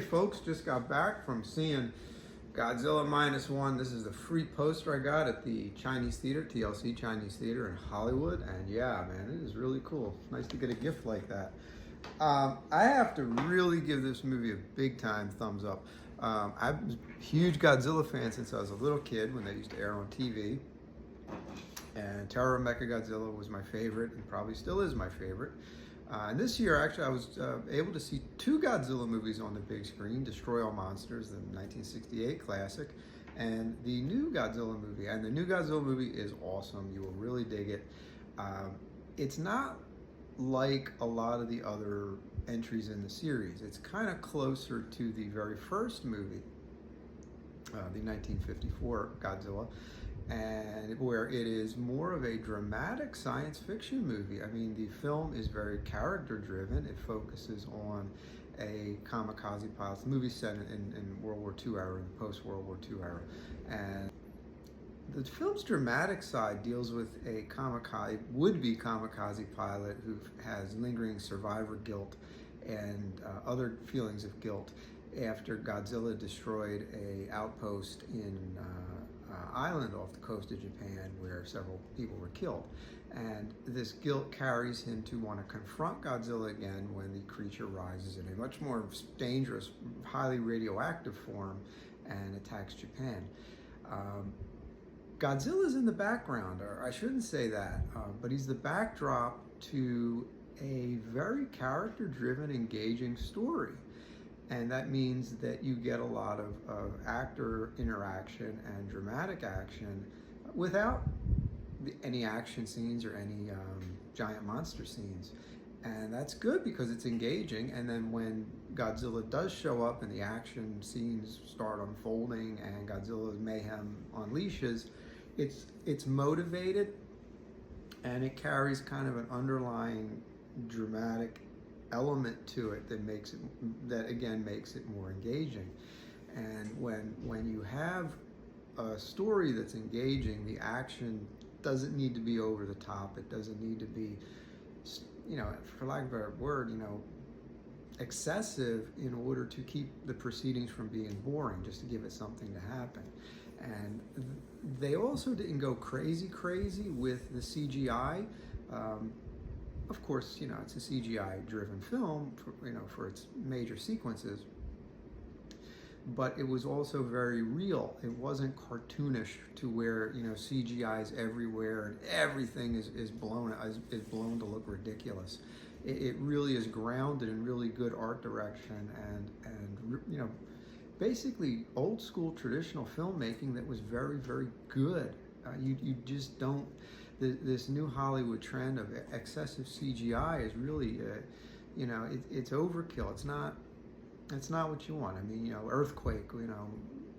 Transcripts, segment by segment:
Folks, just got back from seeing Godzilla -1. This is the free poster I got at the Chinese Theater, TLC Chinese Theater in Hollywood. And yeah, man, it is really cool. It's nice to get a gift like that. I have to really give this movie a big time thumbs up. I'm a huge Godzilla fan since I was a little kid when they used to air on TV. And Terror of Mechagodzilla was my favorite and probably still is my favorite. And this year, actually, I was able to see two Godzilla movies on the big screen: Destroy All Monsters, the 1968 classic, and the new Godzilla movie. And the new Godzilla movie is awesome. You will really dig it. It's not like a lot of the other entries in the series. It's kind of closer to the very first movie, the 1954 Godzilla, and where it is more of a dramatic science fiction movie. I mean, the film is very character driven. It focuses on a kamikaze pilot. The movie's set in World War II era, in the post-World War II era. And the film's dramatic side deals with a would-be kamikaze pilot who has lingering survivor guilt and other feelings of guilt after Godzilla destroyed a outpost in island off the coast of Japan where several people were killed. And this guilt carries him to want to confront Godzilla again when the creature rises in a much more dangerous, highly radioactive form and attacks Japan. Godzilla's in the background, or I shouldn't say that, but he's the backdrop to a very character-driven, engaging story. And that means that you get a lot of actor interaction and dramatic action without any action scenes or any giant monster scenes. And that's good because it's engaging. And then when Godzilla does show up and the action scenes start unfolding and Godzilla's mayhem unleashes, it's motivated, and it carries kind of an underlying dramatic element to it that makes it more engaging. And when you have a story that's engaging, the action doesn't need to be over the top. It doesn't need to be, for lack of a better word, excessive in order to keep the proceedings from being boring, just to give it something to happen. And they also didn't go crazy with the CGI. Of course, it's a CGI-driven film, for its major sequences, but it was also very real. It wasn't cartoonish to where CGI is everywhere and everything is blown to look ridiculous. It really is grounded in really good art direction and basically old school traditional filmmaking that was very, very good. You just don't. This new Hollywood trend of excessive CGI is really, it's overkill. It's not what you want. I mean, Earthquake,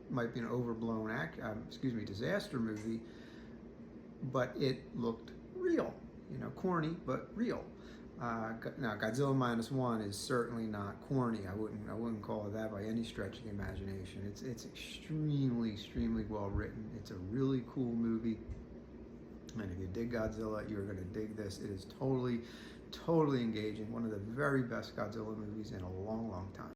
might be an overblown disaster movie, but it looked real. Corny but real. Now, Godzilla -1 is certainly not corny. I wouldn't call it that by any stretch of the imagination. It's extremely well written. It's a really cool movie. And if you dig Godzilla, you're going to dig this. It is totally engaging. One of the very best Godzilla movies in a long time.